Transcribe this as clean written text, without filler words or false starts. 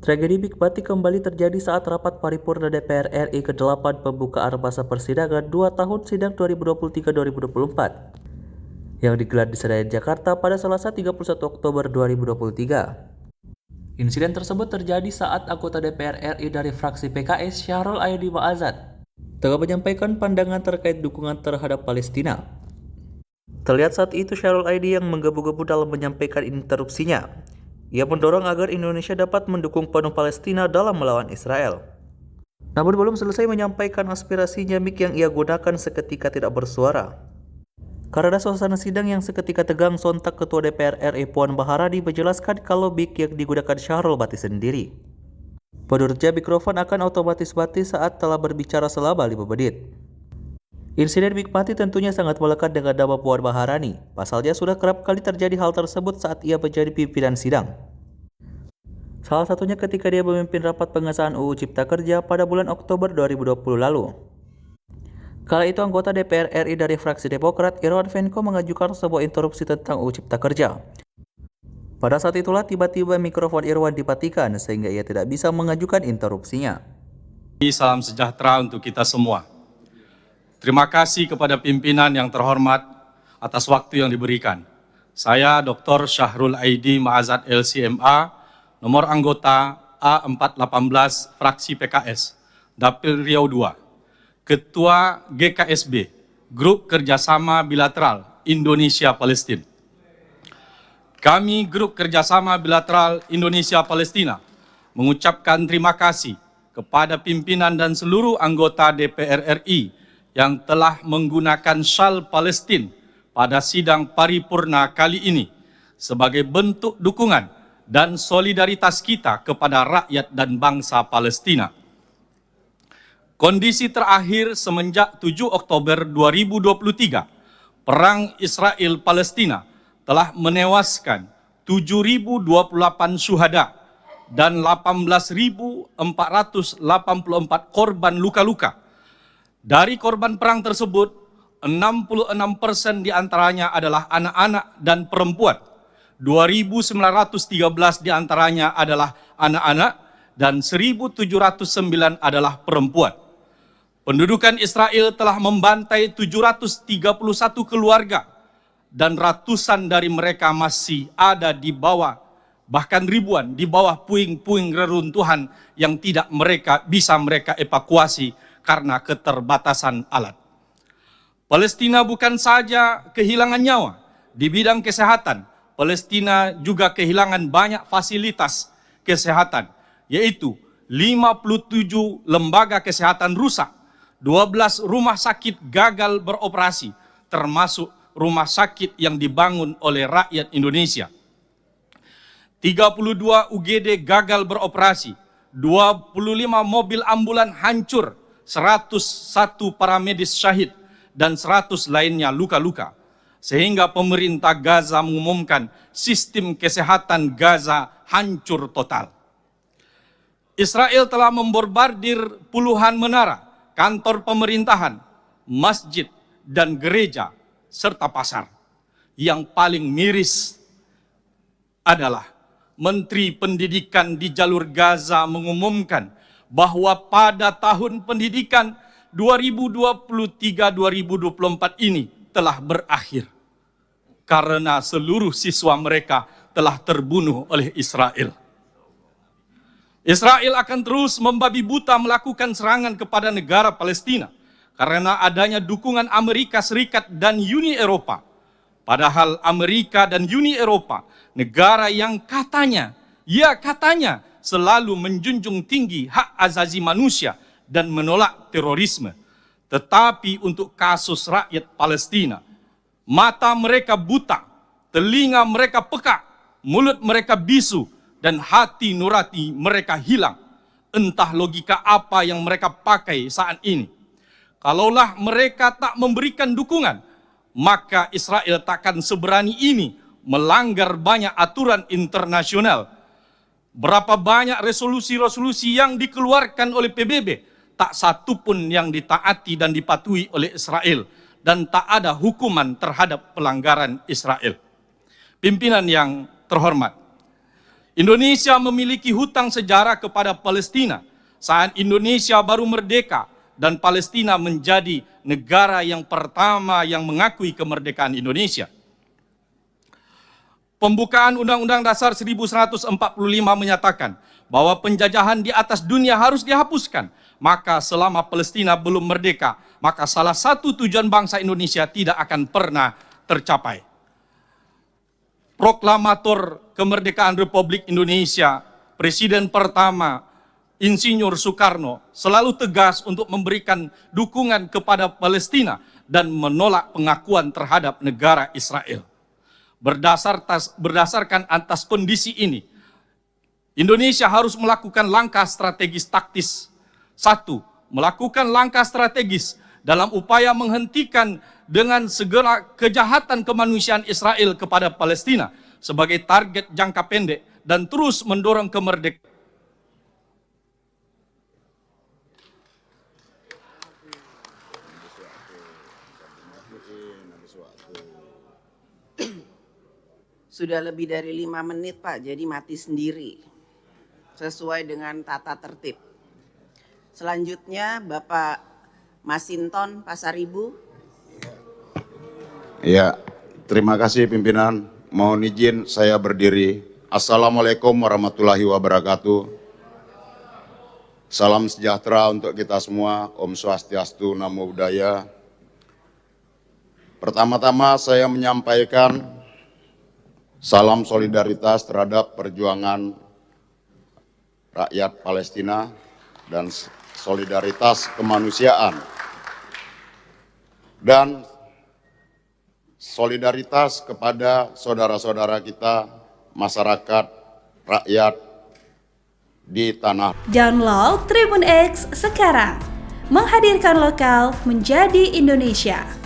Tragedi Big Bati kembali terjadi saat rapat paripurna DPR RI ke-8 pembukaan masa persidangan 2 tahun sidang 2023-2024 yang digelar di Senayan, Jakarta pada Selasa 31 Oktober 2023. Insiden tersebut terjadi saat anggota DPR RI dari fraksi PKS Syahrul Aidi Ma'azat tengah menyampaikan pandangan terkait dukungan terhadap Palestina. Terlihat saat itu Syahrul Aidi yang menggebu-gebu dalam menyampaikan interupsinya. Ia mendorong agar Indonesia dapat mendukung penuh Palestina dalam melawan Israel. Namun belum selesai menyampaikan aspirasinya, mic yang ia gunakan seketika tidak bersuara. Karena suasana sidang yang seketika tegang, sontak Ketua DPR RI Puan Maharani menjelaskan kalau mic yang digunakan Syahrul mati sendiri. Menurutnya mikrofon akan otomatis mati saat telah berbicara selama 5 menit. Insiden Big Bati tentunya sangat melekat dengan nama Puan Maharani. Pasalnya sudah kerap kali terjadi hal tersebut saat ia menjadi pimpinan sidang. Salah satunya ketika dia memimpin rapat pengesahan UU Cipta Kerja pada bulan Oktober 2020 lalu. Kala itu anggota DPR RI dari fraksi Demokrat Irwan Venko mengajukan sebuah interupsi tentang UU Cipta Kerja. Pada saat itulah tiba-tiba mikrofon Irwan dimatikan sehingga ia tidak bisa mengajukan interupsinya. Salam sejahtera untuk kita semua. Terima kasih kepada pimpinan yang terhormat atas waktu yang diberikan. Saya Dr. Syahrul Aidi Ma'azat LCMA, nomor anggota A418 fraksi PKS, Dapil Riau II, Ketua GKSB, Grup Kerjasama Bilateral Indonesia-Palestina. Kami Grup Kerjasama Bilateral Indonesia-Palestina mengucapkan terima kasih kepada pimpinan dan seluruh anggota DPR RI yang telah menggunakan syal Palestin pada sidang paripurna kali ini sebagai bentuk dukungan dan solidaritas kita kepada rakyat dan bangsa Palestina. Kondisi terakhir semenjak 7 Oktober 2023, Perang Israel-Palestina telah menewaskan 7.028 syuhada dan 18.484 korban luka-luka. Dari korban perang tersebut, 66% diantaranya adalah anak-anak dan perempuan, 2.913 diantaranya adalah anak-anak, dan 1.709 adalah perempuan. Pendudukan Israel telah membantai 731 keluarga, dan ratusan dari mereka masih ada di bawah, bahkan ribuan di bawah puing-puing reruntuhan yang tidak bisa mereka evakuasi karena keterbatasan alat. Palestina bukan saja kehilangan nyawa di bidang kesehatan, Palestina juga kehilangan banyak fasilitas kesehatan, yaitu 57 lembaga kesehatan rusak, 12 rumah sakit gagal beroperasi, termasuk rumah sakit yang dibangun oleh rakyat Indonesia. 32 UGD gagal beroperasi, 25 mobil ambulan hancur, 101 paramedis syahid, dan 100 lainnya luka-luka. Sehingga pemerintah Gaza mengumumkan sistem kesehatan Gaza hancur total. Israel telah membombardir puluhan menara, kantor pemerintahan, masjid, dan gereja, serta pasar. Yang paling miris adalah Menteri Pendidikan di jalur Gaza mengumumkan bahwa pada tahun pendidikan 2023-2024 ini telah berakhir karena seluruh siswa mereka telah terbunuh oleh Israel. Israel akan terus membabi buta melakukan serangan kepada negara Palestina karena adanya dukungan Amerika Serikat dan Uni Eropa. Padahal Amerika dan Uni Eropa, negara yang katanya selalu menjunjung tinggi hak asasi manusia dan menolak terorisme. Tetapi untuk kasus rakyat Palestina, mata mereka buta, telinga mereka peka, mulut mereka bisu, dan hati nurani mereka hilang. Entah logika apa yang mereka pakai saat ini. Kalaulah mereka tak memberikan dukungan, maka Israel takkan seberani ini melanggar banyak aturan internasional. Berapa banyak resolusi-resolusi yang dikeluarkan oleh PBB, tak satu pun yang ditaati dan dipatuhi oleh Israel, dan tak ada hukuman terhadap pelanggaran Israel. Pimpinan yang terhormat, Indonesia memiliki hutang sejarah kepada Palestina saat Indonesia baru merdeka dan Palestina menjadi negara yang pertama yang mengakui kemerdekaan Indonesia. Pembukaan Undang-Undang Dasar 1145 menyatakan bahwa penjajahan di atas dunia harus dihapuskan. Maka selama Palestina belum merdeka, maka salah satu tujuan bangsa Indonesia tidak akan pernah tercapai. Proklamator kemerdekaan Republik Indonesia, Presiden pertama, Insinyur Soekarno, selalu tegas untuk memberikan dukungan kepada Palestina dan menolak pengakuan terhadap negara Israel. Berdasarkan atas kondisi ini, Indonesia harus melakukan langkah strategis taktis. 1. Melakukan langkah strategis dalam upaya menghentikan dengan segera kejahatan kemanusiaan Israel kepada Palestina sebagai target jangka pendek dan terus mendorong kemerdekaan. Sudah lebih dari 5 menit Pak, jadi mati sendiri. Sesuai dengan tata tertib. Selanjutnya Bapak Masinton Pasaribu. Ya, terima kasih pimpinan. Mohon izin saya berdiri. Assalamualaikum warahmatullahi wabarakatuh. Salam sejahtera untuk kita semua. Om Swastiastu, Namo Buddhaya. Pertama-tama saya menyampaikan salam solidaritas terhadap perjuangan rakyat Palestina dan solidaritas kemanusiaan. Dan solidaritas kepada saudara-saudara kita, masyarakat, rakyat di tanah. Download Tribun X sekarang, menghadirkan lokal menjadi Indonesia.